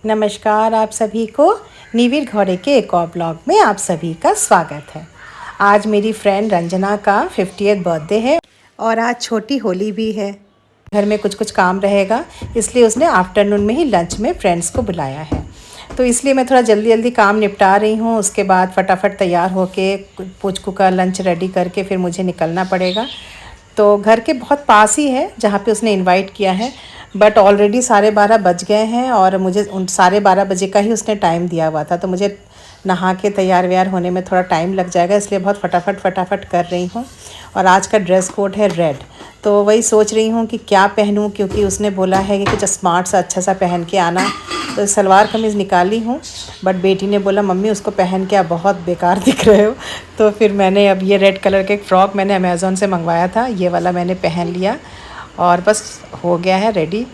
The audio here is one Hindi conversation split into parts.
नमस्कार आप सभी को। नीवीर घोड़े के एक और ब्लॉग में आप सभी का स्वागत है। आज मेरी फ्रेंड रंजना का 50th बर्थडे है और आज छोटी होली भी है। घर में कुछ कुछ काम रहेगा, इसलिए उसने आफ्टरनून में ही लंच में फ्रेंड्स को बुलाया है। तो इसलिए मैं थोड़ा जल्दी जल्दी काम निपटा रही हूँ। उसके बाद फटाफट तैयार होके पुचकू का लंच रेडी करके फिर मुझे निकलना पड़ेगा। तो घर के बहुत पास ही है जहाँ पे उसने इनवाइट किया है, बट ऑलरेडी 12:30 बज गए हैं और मुझे उन 12:30 बजे का ही उसने टाइम दिया हुआ था। तो मुझे नहा के तैयार व्यार होने में थोड़ा टाइम लग जाएगा, इसलिए बहुत फटाफट कर रही हूँ। और आज का ड्रेस कोड है रेड, तो वही सोच रही हूँ कि क्या पहनूँ, क्योंकि उसने बोला है कि कुछ स्मार्ट सा अच्छा सा पहन के आना। तो सलवार कमीज़ निकाली हूँ, बट बेटी ने बोला मम्मी उसको पहन के आप बहुत बेकार दिख रहे हो। तो फिर मैंने अब ये रेड कलर के एक फ़्रॉक मैंने अमेज़ोन से मंगवाया था, ये वाला मैंने पहन लिया और बस हो गया है रेडी।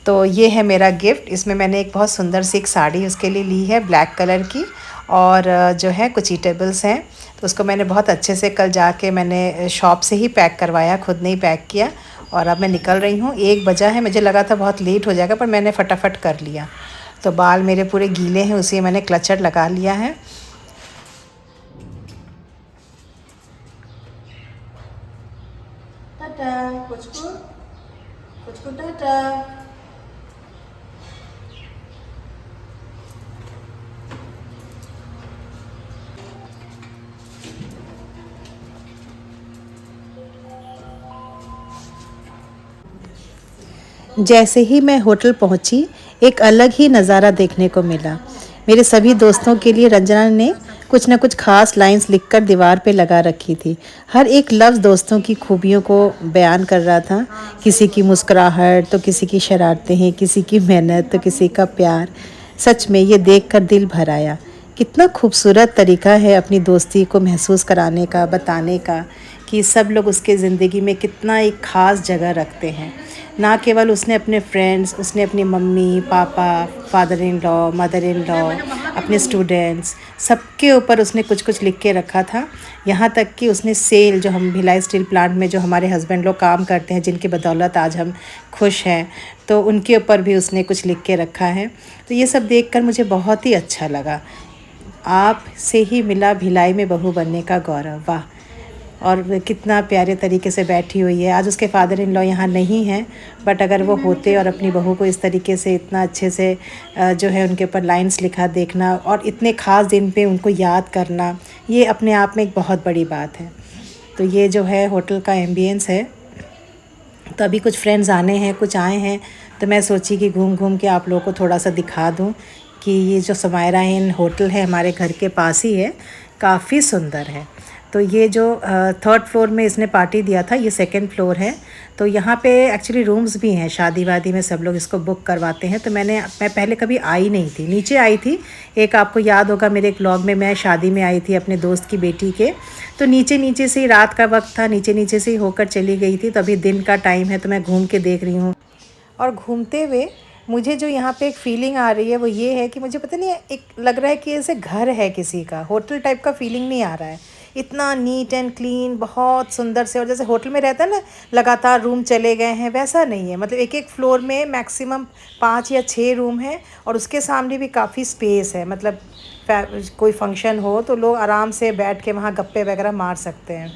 तो ये है मेरा गिफ्ट। इसमें मैंने एक बहुत सुंदर सी एक साड़ी उसके लिए ली है ब्लैक कलर की, और जो है कुछ ईटेबल्स हैं। तो उसको मैंने बहुत अच्छे से कल जाके मैंने शॉप से ही पैक करवाया, खुद नहीं पैक किया। और अब मैं निकल रही हूँ, 1 बजा है। मुझे लगा था बहुत लेट हो जाएगा, पर मैंने फटाफट कर लिया। तो बाल मेरे पूरे गीले हैं, उसी मैंने क्लचर लगा लिया है। टाटा पुचकू, पुचकू टाटा। जैसे ही मैं होटल पहुंची, एक अलग ही नज़ारा देखने को मिला। मेरे सभी दोस्तों के लिए रंजना ने कुछ न कुछ खास लाइंस लिखकर दीवार पे लगा रखी थी। हर एक लफ्ज़ दोस्तों की खूबियों को बयान कर रहा था। किसी की मुस्कुराहट तो किसी की शरारतें, किसी की मेहनत तो किसी का प्यार। सच में ये देखकर दिल भर आया। कितना खूबसूरत तरीका है अपनी दोस्ती को महसूस कराने का, बताने का कि सब लोग उसके ज़िंदगी में कितना एक ख़ास जगह रखते हैं। ना केवल उसने अपने फ्रेंड्स, उसने अपनी mummy papa, father in law, mother in law, अपने स्टूडेंट्स, सबके ऊपर उसने कुछ कुछ लिख के रखा था। यहाँ तक कि उसने सेल, जो हम भिलाई स्टील प्लांट में जो हमारे हस्बैंड लोग काम करते हैं, जिनकी बदौलत आज हम खुश हैं, तो उनके ऊपर भी उसने कुछ लिख के रखा है। तो ये सब देखकर मुझे बहुत ही अच्छा लगा। आप से ही मिला भिलाई में बहू बनने का गौरव। वाह! और कितना प्यारे तरीके से बैठी हुई है। आज उसके फादर इन लॉ यहाँ नहीं हैं, बट अगर वो होते और अपनी बहू को इस तरीके से इतना अच्छे से जो है उनके ऊपर लाइंस लिखा देखना और इतने ख़ास दिन पे उनको याद करना, ये अपने आप में एक बहुत बड़ी बात है। तो ये जो है होटल का एम्बियंस है। तो अभी कुछ फ्रेंड्स आने हैं, कुछ आए हैं, तो मैं सोची कि घूम घूम के आप लोगों को थोड़ा सा दिखा दूँ कि ये जो समायरा इन होटल है हमारे घर के पास ही है, काफ़ी सुंदर है। तो ये जो 3rd फ्लोर में इसने पार्टी दिया था, ये 2nd फ्लोर है। तो यहाँ पे एक्चुअली रूम्स भी हैं, शादी वादी में सब लोग इसको बुक करवाते हैं। तो मैं पहले कभी आई नहीं थी, नीचे आई थी। एक आपको याद होगा मेरे एक व्लॉग में मैं शादी में आई थी अपने दोस्त की बेटी के, तो नीचे नीचे से ही, रात का वक्त था, नीचे नीचे से ही होकर चली गई थी। तो अभी दिन का टाइम है, तो मैं घूम के देख रही हूँ। और घूमते हुए मुझे जो यहाँ पे एक फ़ीलिंग आ रही है वो ये है कि मुझे पता नहीं, एक लग रहा है कि ऐसे घर है किसी का, होटल टाइप का फ़ीलिंग नहीं आ रहा है। इतना नीट एंड क्लीन, बहुत सुंदर से। और जैसे होटल में रहता है ना, लगातार रूम चले गए हैं, वैसा नहीं है। मतलब एक एक फ्लोर में मैक्सिमम 5 या 6 रूम हैं, और उसके सामने भी काफ़ी स्पेस है। मतलब कोई फंक्शन हो तो लोग आराम से बैठ के वहाँ गप्पे वगैरह मार सकते हैं।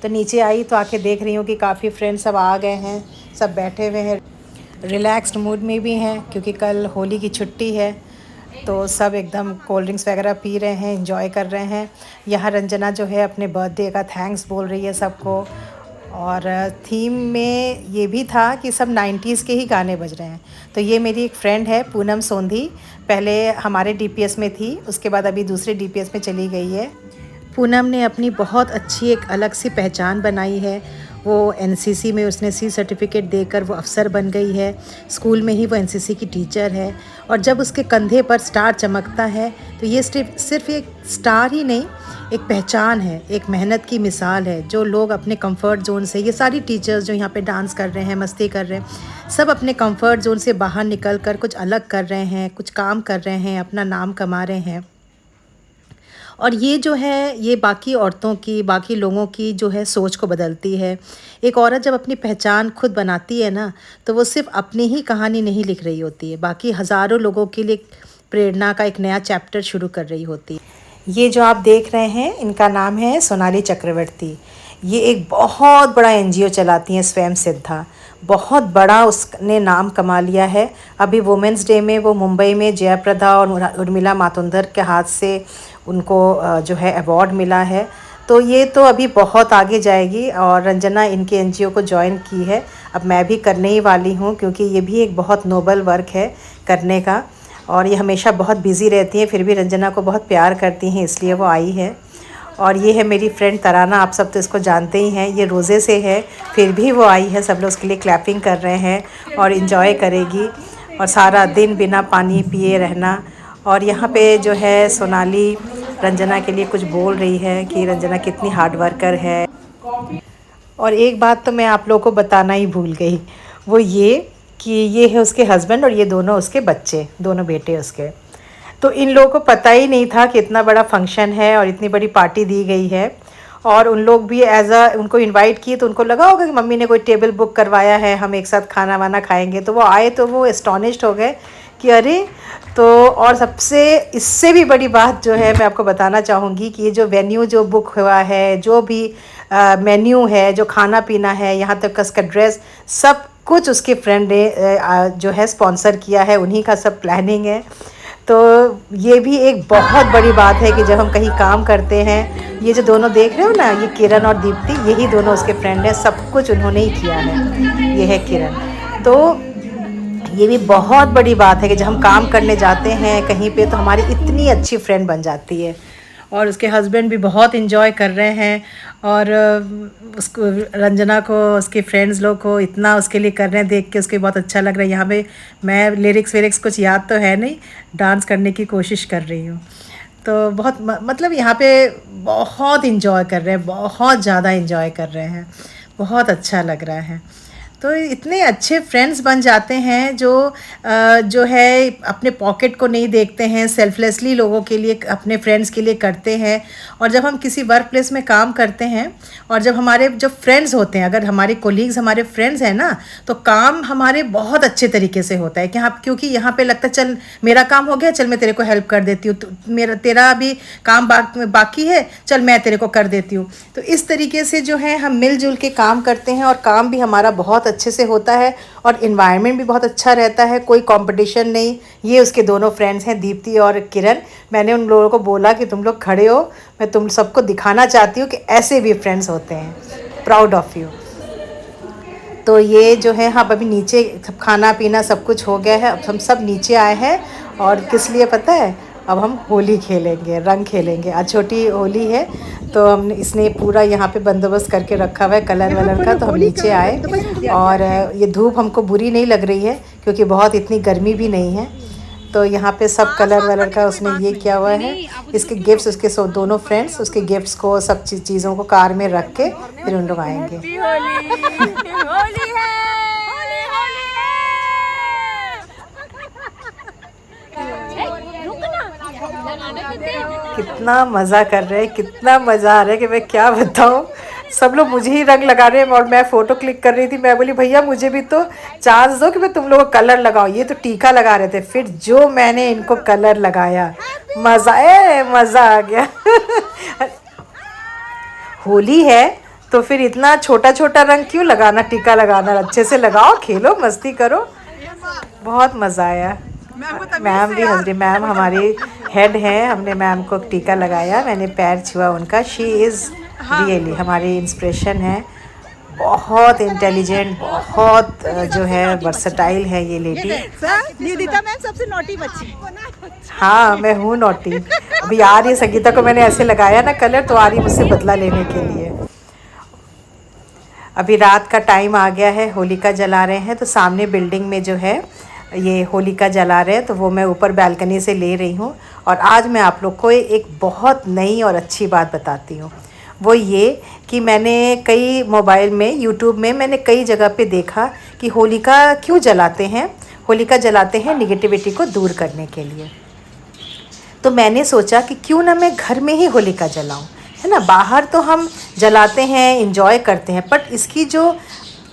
तो नीचे आई तो आके देख रही हूँ कि काफ़ी फ्रेंड्स सब आ गए हैं, सब बैठे हुए हैं, रिलैक्स्ड मूड में भी हैं, क्योंकि कल होली की छुट्टी है। तो सब एकदम कोल्ड ड्रिंक्स वगैरह पी रहे हैं, एंजॉय कर रहे हैं। यहाँ रंजना जो है अपने बर्थडे का थैंक्स बोल रही है सबको। और थीम में ये भी था कि सब 90s के ही गाने बज रहे हैं। तो ये मेरी एक फ्रेंड है पूनम सोंधी, पहले हमारे डीपीएस में थी, उसके बाद अभी दूसरे डीपीएस में चली गई है। पूनम ने अपनी बहुत अच्छी एक अलग सी पहचान बनाई है। वो एनसीसी में उसने सी सर्टिफिकेट देकर वो अफ़सर बन गई है। स्कूल में ही वो एनसीसी की टीचर है। और जब उसके कंधे पर स्टार चमकता है तो ये सिर्फ एक स्टार ही नहीं, एक पहचान है, एक मेहनत की मिसाल है। जो लोग अपने कंफर्ट जोन से, ये सारी टीचर्स जो यहाँ पे डांस कर रहे हैं, मस्ती कर रहे हैं, सब अपने कंफर्ट जोन से बाहर निकल कर कुछ अलग कर रहे हैं, कुछ काम कर रहे हैं, अपना नाम कमा रहे हैं। और ये जो है ये बाकी औरतों की, बाकी लोगों की जो है सोच को बदलती है। एक औरत जब अपनी पहचान खुद बनाती है ना, तो वो सिर्फ़ अपनी ही कहानी नहीं लिख रही होती है, बाकी हज़ारों लोगों के लिए प्रेरणा का एक नया चैप्टर शुरू कर रही होती है। ये जो आप देख रहे हैं, इनका नाम है सोनाली चक्रवर्ती। ये एक बहुत बड़ा एनजीओ चलाती हैं, स्वयं सिद्धा। बहुत बड़ा उसने नाम कमा लिया है। अभी वुमेंस डे में वो मुंबई में जयप्रदा और उर्मिला मातोंडकर के हाथ से उनको जो है अवार्ड मिला है। तो ये तो अभी बहुत आगे जाएगी और रंजना इनके एनजीओ को ज्वाइन की है। अब मैं भी करने ही वाली हूँ, क्योंकि ये भी एक बहुत नोबल वर्क है करने का। और ये हमेशा बहुत बिज़ी रहती हैं, फिर भी रंजना को बहुत प्यार करती हैं, इसलिए वो आई है। और ये है मेरी फ्रेंड तराना, आप सब तो इसको जानते ही हैं, ये रोज़े से है, फिर भी वो आई है। सब लोग उसके लिए क्लैपिंग कर रहे हैं और इन्जॉय करेगी। और सारा दिन बिना पानी पिए रहना। और यहाँ पे जो है सोनाली रंजना के लिए कुछ बोल रही है कि रंजना कितनी हार्ड वर्कर है। और एक बात तो मैं आप लोगों को बताना ही भूल गई, वो ये कि ये है उसके हस्बैंड और ये दोनों उसके बच्चे, दोनों बेटे उसके। तो इन लोगों को पता ही नहीं था कि इतना बड़ा फंक्शन है और इतनी बड़ी पार्टी दी गई है। और उन लोग भी उनको इनवाइट किए, तो उनको लगा होगा कि मम्मी ने कोई टेबल बुक करवाया है, हम एक साथ खाना वाना खाएंगे। तो वो आए तो वो एस्टॉनिश्ड हो गए कि अरे। तो और सबसे इससे भी बड़ी बात जो है मैं आपको बताना चाहूँगी कि ये जो वेन्यू जो बुक हुआ है, जो भी मेन्यू है, जो खाना पीना है, यहाँ तक उसका ड्रेस, सब कुछ उसके फ्रेंड ने जो है स्पॉन्सर किया है, उन्हीं का सब प्लानिंग है। तो ये भी एक बहुत बड़ी बात है कि जब हम कहीं काम करते हैं, ये जो दोनों देख रहे हो ना, ये किरण और दीप्ति, यही दोनों उसके फ्रेंड हैं, सब कुछ उन्होंने ही किया है। ये है किरण। तो ये भी बहुत बड़ी बात है कि जब हम काम करने जाते हैं कहीं पे, तो हमारी इतनी अच्छी फ्रेंड बन जाती है। और उसके हस्बैंड भी बहुत इन्जॉय कर रहे हैं। और उसको, रंजना को, उसके फ्रेंड्स लोग को इतना उसके लिए कर रहे हैं, देख के उसके बहुत अच्छा लग रहा है। यहाँ पे मैं लिरिक्स विरिक्स कुछ याद तो है नहीं, डांस करने की कोशिश कर रही हूँ। तो बहुत मतलब यहाँ पे बहुत इन्जॉय कर रहे हैं, बहुत ज़्यादा इन्जॉय कर रहे हैं, बहुत अच्छा लग रहा है। तो इतने अच्छे फ्रेंड्स बन जाते हैं जो है अपने पॉकेट को नहीं देखते हैं, सेल्फलेसली लोगों के लिए, अपने फ्रेंड्स के लिए करते हैं। और जब हम किसी वर्क प्लेस में काम करते हैं और जब हमारे जो फ्रेंड्स होते हैं, अगर हमारे कोलीग्स हमारे फ्रेंड्स हैं ना, तो काम हमारे बहुत अच्छे तरीके से होता है कि हाँ, क्योंकि यहाँ पे लगता है चल मेरा काम हो गया, चल मैं तेरे को हेल्प कर देती हूँ, तेरा अभी काम बाकी है, चल मैं तेरे को कर देती हूँ। तो इस तरीके से जो है हम मिलजुल के काम करते हैं और काम भी हमारा बहुत अच्छे से होता है और इन्वायरमेंट भी बहुत अच्छा रहता है, कोई कंपटीशन नहीं। ये उसके दोनों फ्रेंड्स हैं, दीप्ति और किरण। मैंने उन लोगों को बोला कि तुम लोग खड़े हो, मैं तुम सबको दिखाना चाहती हूँ कि ऐसे भी फ्रेंड्स होते हैं, प्राउड ऑफ यू। तो ये जो है, हाँ अभी नीचे सब खाना पीना सब कुछ हो गया है, अब हम सब नीचे आए हैं। और किस लिए पता है? अब हम होली खेलेंगे, रंग खेलेंगे। आज छोटी होली है, तो हमने इसने पूरा यहाँ पे बंदोबस्त करके रखा हुआ है कलर वलर का। तो हम नीचे आए और ये धूप हमको बुरी नहीं लग रही है, क्योंकि बहुत इतनी गर्मी भी नहीं है। तो यहाँ पे सब कलर वलर का उसने ये किया हुआ है। इसके गिफ्ट्स, उसके दोनों फ्रेंड्स उसके गिफ्ट्स को, सब चीज़ों को कार में रख के फिर उन लोग आएंगे। कितना मज़ा कर रहे हैं, कितना मज़ा आ रहा है कि मैं क्या बताऊँ। सब लोग मुझे ही रंग लगा रहे हैं और मैं फ़ोटो क्लिक कर रही थी। मैं बोली भैया मुझे भी तो चांस दो कि मैं तुम लोगों को कलर लगाऊँ। ये तो टीका लगा रहे थे, फिर जो मैंने इनको कलर लगाया, मज़ा आ गया। होली है तो फिर इतना छोटा छोटा रंग क्यों लगाना, टीका लगाना, अच्छे से लगाओ, खेलो, मस्ती करो। बहुत मज़ा आया। मैम भी हंस रही, मैम हमारी हेड है, हमने मैम को टीका लगाया, मैंने पैर छुआ उनका। शी इज़ रियली हमारी इंस्पिरेशन है। बहुत इंटेलिजेंट, बहुत जो है वर्सटाइल है ये लेडी। निधिता मैम सबसे नॉटी बच्ची। हाँ मैं हूँ नॉटी। अभी आ रही है संगीता को मैंने ऐसे लगाया ना कलर, तो आ रही मुझसे बदला लेने के लिए। अभी रात का टाइम आ गया है, होलिका जला रहे हैं। तो सामने बिल्डिंग में जो है ये होलिका जला रहे हैं, तो वो मैं ऊपर बालकनी से ले रही हूँ। और आज मैं आप लोग को एक बहुत नई और अच्छी बात बताती हूँ। वो ये कि मैंने कई मोबाइल में, यूट्यूब में मैंने कई जगह पे देखा कि होलिका क्यों जलाते हैं। होलिका जलाते हैं निगेटिविटी को दूर करने के लिए। तो मैंने सोचा कि क्यों ना मैं घर में ही होलिका जलाऊं, है ना। बाहर तो हम जलाते हैं, इंजॉय करते हैं, बट इसकी जो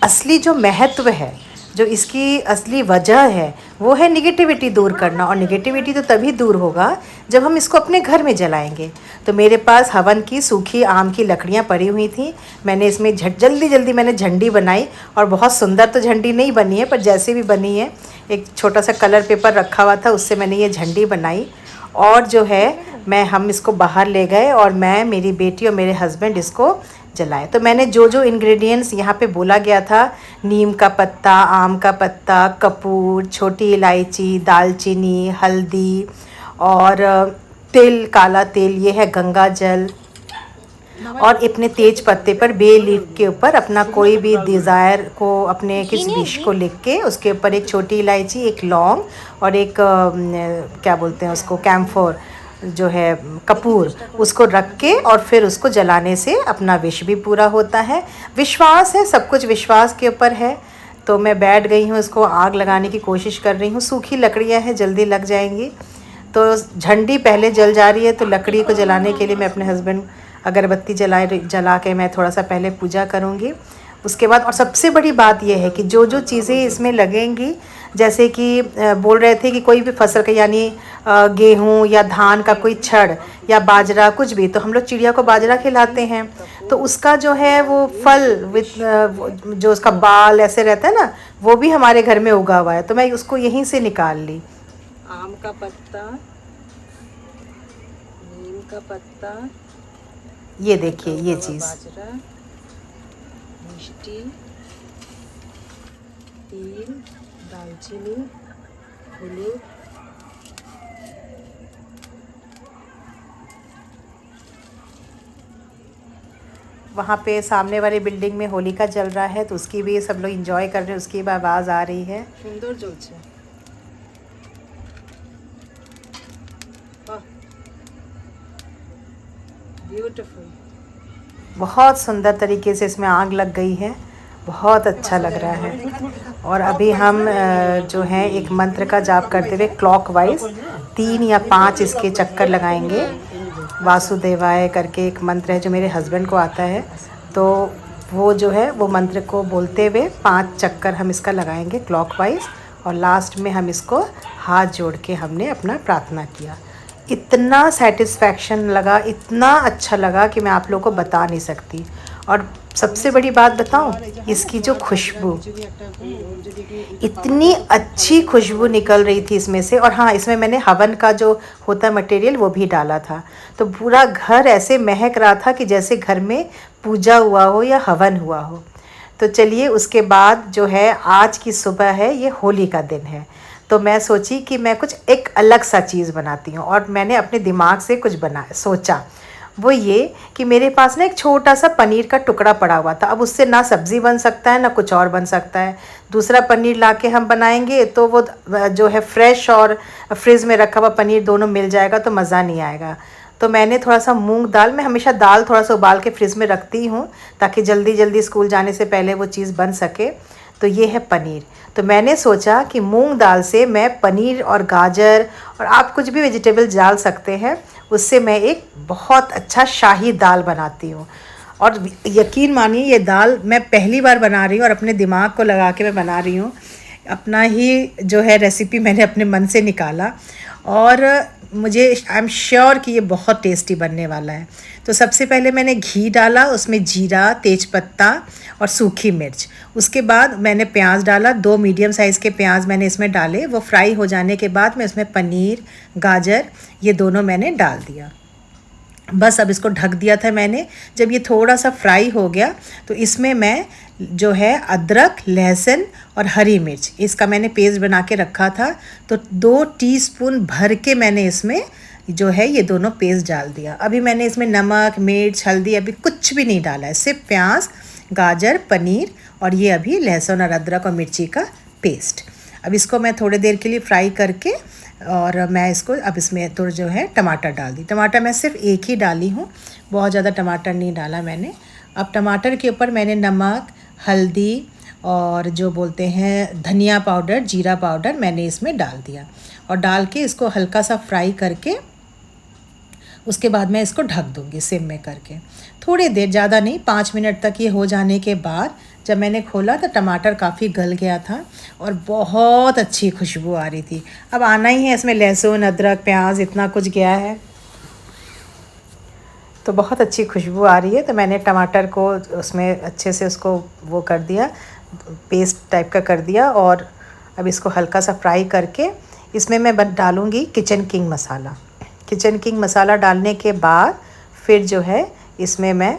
असली जो महत्व है, जो इसकी असली वजह है, वो है निगेटिविटी दूर करना। और निगेटिविटी तो तभी दूर होगा जब हम इसको अपने घर में जलाएंगे। तो मेरे पास हवन की सूखी आम की लकड़ियाँ पड़ी हुई थी। मैंने इसमें जल्दी जल्दी मैंने झंडी बनाई, और बहुत सुंदर तो झंडी नहीं बनी है, पर जैसे भी बनी है, एक छोटा सा कलर पेपर रखा हुआ था, उससे मैंने ये झंडी बनाई। और जो है हम इसको बाहर ले गए, और मैं, मेरी बेटी और मेरे हस्बैंड इसको जलाए। तो मैंने जो जो इंग्रेडिएंट्स यहाँ पे बोला गया था, नीम का पत्ता, आम का पत्ता, कपूर, छोटी इलायची, दालचीनी, हल्दी और तिल, काला तिल, ये है गंगा जल, और अपने तेज पत्ते पर बे लीफ के ऊपर अपना कोई भी डिज़ायर को, अपने किस विश को लिख के, उसके ऊपर एक छोटी इलायची, एक लौंग और एक क्या बोलते हैं उसको, कैम्फोर जो है, कपूर, उसको रख के और फिर उसको जलाने से अपना विश भी पूरा होता है। विश्वास है, सब कुछ विश्वास के ऊपर है। तो मैं बैठ गई हूँ, इसको आग लगाने की कोशिश कर रही हूँ। सूखी लकड़ियाँ हैं, जल्दी लग जाएंगी। तो झंडी पहले जल जा रही है, तो लकड़ी को जलाने के लिए मैं अपने हस्बैंड अगरबत्ती जला के मैं थोड़ा सा पहले पूजा करूँगी। उसके बाद, और सबसे बड़ी बात यह है कि जो जो चीज़ें इसमें लगेंगी, जैसे कि बोल रहे थे कि कोई भी फसल का, यानी गेहूँ या धान का कोई छड़ या बाजरा, कुछ भी, तो हम लोग चिड़िया को बाजरा खिलाते हैं, तो उसका जो है वो फल विथ जो उसका बाल ऐसे रहता है ना, वो भी हमारे घर में उगा हुआ है। तो मैं उसको यहीं से निकाल ली। आम का पत्ता, नीम का पत्ता, ये देखिए ये चीज़, बाजरा, मिष्टी, तिल, दालचीनी, फूली, वहाँ पे सामने वाली बिल्डिंग में होलिका जल रहा है, तो उसकी भी सब लोग एंजॉय कर रहे हैं, उसकी भी आवाज़ आ रही है। सुंदर জ্বলছে। वाह, ब्यूटीफुल। बहुत सुंदर तरीके से इसमें आग लग गई है, बहुत अच्छा लग रहा है। और अभी हम जो है एक मंत्र का जाप करते हुए क्लॉकवाइज 3 या 5 इसके चक्कर लगाएंगे। वासुदेवाय करके एक मंत्र है जो मेरे हस्बैंड को आता है, तो वो जो है वो मंत्र को बोलते हुए 5 चक्कर हम इसका लगाएंगे क्लॉकवाइज, और लास्ट में हम इसको हाथ जोड़ के हमने अपना प्रार्थना किया। इतना सेटिस्फैक्शन लगा, इतना अच्छा लगा कि मैं आप लोगों को बता नहीं सकती। और सबसे बड़ी बात बताऊं, इसकी जो खुशबू, इतनी अच्छी खुशबू निकल रही थी इसमें से। और हाँ, इसमें मैंने हवन का जो होता है मटेरियल वो भी डाला था, तो पूरा घर ऐसे महक रहा था कि जैसे घर में पूजा हुआ हो या हवन हुआ हो। तो चलिए, उसके बाद जो है आज की सुबह है, ये होली का दिन है, तो मैं सोची कि मैं कुछ एक अलग सा चीज़ बनाती हूँ। और मैंने अपने दिमाग से कुछ सोचा, वो ये कि मेरे पास ना एक छोटा सा पनीर का टुकड़ा पड़ा हुआ था। अब उससे ना सब्ज़ी बन सकता है, ना कुछ और बन सकता है। दूसरा पनीर लाके हम बनाएंगे तो वो जो है फ्रेश और फ्रिज में रखा हुआ पनीर दोनों मिल जाएगा, तो मज़ा नहीं आएगा। तो मैंने थोड़ा सा मूंग दाल, मैं हमेशा दाल थोड़ा सा उबाल के फ्रिज में रखती हूँ ताकि जल्दी जल्दी स्कूल जाने से पहले वो चीज़ बन सके। तो ये है पनीर। तो मैंने सोचा कि मूंग दाल से मैं पनीर और गाजर और आप कुछ भी वेजिटेबल डाल सकते हैं, उससे मैं एक बहुत अच्छा शाही दाल बनाती हूँ। और यकीन मानिए, ये दाल मैं पहली बार बना रही हूँ और अपने दिमाग को लगा के मैं बना रही हूँ। अपना ही जो है रेसिपी मैंने अपने मन से निकाला, और मुझे आई एम श्योर कि ये बहुत टेस्टी बनने वाला है। तो सबसे पहले मैंने घी डाला, उसमें जीरा, तेज़पत्ता और सूखी मिर्च। उसके बाद मैंने प्याज डाला, 2 मीडियम साइज़ के प्याज मैंने इसमें डाले। वो फ्राई हो जाने के बाद मैं इसमें पनीर, गाजर, ये दोनों मैंने डाल दिया। बस अब इसको ढक दिया था मैंने। जब ये थोड़ा सा फ्राई हो गया तो इसमें मैं जो है अदरक, लहसुन और हरी मिर्च, इसका मैंने पेस्ट बना के रखा था, तो 2 टीस्पून भर के मैंने इसमें जो है ये दोनों पेस्ट डाल दिया। अभी मैंने इसमें नमक, मिर्च, हल्दी अभी कुछ भी नहीं डाला है, सिर्फ प्याज, गाजर, पनीर और ये अभी लहसुन और अदरक और मिर्ची का पेस्ट। अब इसको मैं थोड़ी देर के लिए फ्राई करके, और मैं इसको अब इसमें तो जो है टमाटर डाल दी। टमाटर मैं सिर्फ एक ही डाली हूँ, बहुत ज़्यादा टमाटर नहीं डाला मैंने। अब टमाटर के ऊपर मैंने नमक, हल्दी और जो बोलते हैं धनिया पाउडर, जीरा पाउडर मैंने इसमें डाल दिया, और डाल के इसको हल्का सा फ्राई करके उसके बाद मैं इसको ढक दूँगी सिम में करके। थोड़ी देर, ज़्यादा नहीं, 5 मिनट तक ये हो जाने के बाद जब मैंने खोला तो टमाटर काफ़ी गल गया था और बहुत अच्छी खुशबू आ रही थी। अब आना ही है, इसमें लहसुन, अदरक, प्याज इतना कुछ गया है तो बहुत अच्छी खुशबू आ रही है। तो मैंने टमाटर को उसमें अच्छे से उसको वो कर दिया, पेस्ट टाइप का कर दिया। और अब इसको हल्का सा फ्राई करके इसमें मैं डालूँगी किचन किंग मसाला। किचन किंग मसाला डालने के बाद फिर जो है इसमें मैं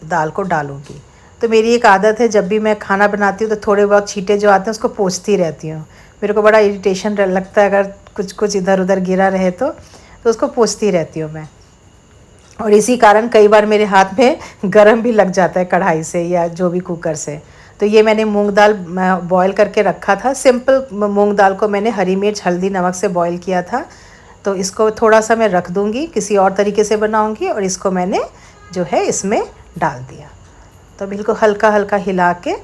दाल को डालूँगी। तो मेरी एक आदत है, जब भी मैं खाना बनाती हूँ तो थोड़े बहुत छींटे जो आते हैं उसको पोंछती रहती हूँ। मेरे को बड़ा इरिटेशन लगता है अगर कुछ कुछ इधर उधर गिरा रहे तो उसको पोंछती रहती हूँ मैं। और इसी कारण कई बार मेरे हाथ में गरम भी लग जाता है कढ़ाई से या जो भी कुकर से। तो ये मैंने मूंग दाल बॉईल करके रखा था। सिंपल मूंग दाल को मैंने हरी मिर्च, हल्दी, नमक से बॉईल किया था। तो इसको थोड़ा सा मैं रख दूँगी, किसी और तरीके से बनाऊँगी। और इसको मैंने जो है इसमें डाल दिया। तो बिल्कुल हल्का हल्का हिला के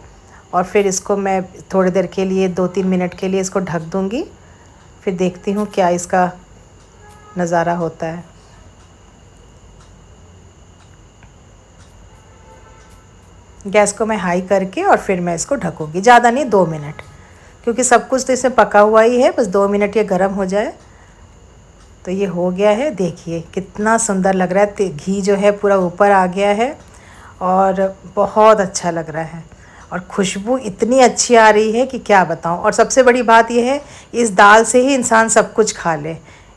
और फिर इसको मैं थोड़ी देर के लिए 2-3 मिनट के लिए इसको ढक दूँगी। फिर देखती हूँ क्या इसका नज़ारा होता है। गैस को मैं हाई करके और फिर मैं इसको ढकूँगी, ज़्यादा नहीं, 2 मिनट, क्योंकि सब कुछ तो इसमें पका हुआ ही है। बस 2 मिनट ये गर्म हो जाए तो ये हो गया है। देखिए कितना सुंदर लग रहा है, घी जो है पूरा ऊपर आ गया है और बहुत अच्छा लग रहा है। और खुशबू इतनी अच्छी आ रही है कि क्या बताऊं। और सबसे बड़ी बात यह है, इस दाल से ही इंसान सब कुछ खा ले,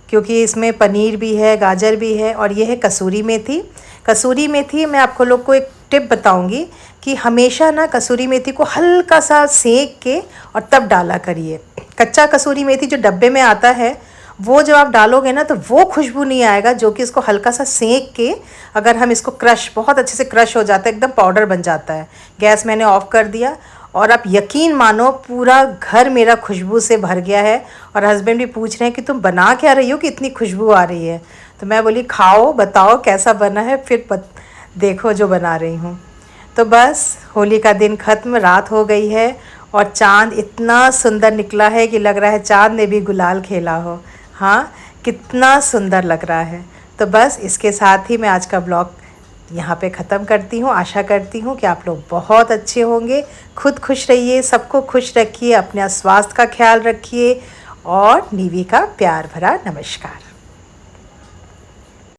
क्योंकि इसमें पनीर भी है, गाजर भी है। और ये है कसूरी मेथी। कसूरी मेथी मैं आपको लोग को एक टिप बताऊंगी कि हमेशा ना कसूरी मेथी को हल्का सा सेक के और तब डाला करिए। कच्चा कसूरी मेथी जो डब्बे में आता है वो जब आप डालोगे ना तो वो खुशबू नहीं आएगा, जो कि इसको हल्का सा सेक के अगर हम इसको क्रश, बहुत अच्छे से क्रश हो जाता है, एकदम पाउडर बन जाता है। गैस मैंने ऑफ़ कर दिया और आप यकीन मानो पूरा घर मेरा खुशबू से भर गया है। और हस्बैंड भी पूछ रहे हैं कि तुम बना क्या रही हो कि इतनी खुशबू आ रही है। तो मैं बोली खाओ, बताओ कैसा बना है, फिर देखो जो बना रही हूँ। तो बस होली का दिन ख़त्म, रात हो गई है और चाँद इतना सुंदर निकला है कि लग रहा है चाँद ने भी गुलाल खेला हो। हाँ, कितना सुंदर लग रहा है। तो बस इसके साथ ही मैं आज का ब्लॉग यहाँ पे ख़त्म करती हूँ। आशा करती हूँ कि आप लोग बहुत अच्छे होंगे। खुद खुश रहिए, सबको खुश रखिए, अपने स्वास्थ्य का ख्याल रखिए और नीवी का प्यार भरा नमस्कार।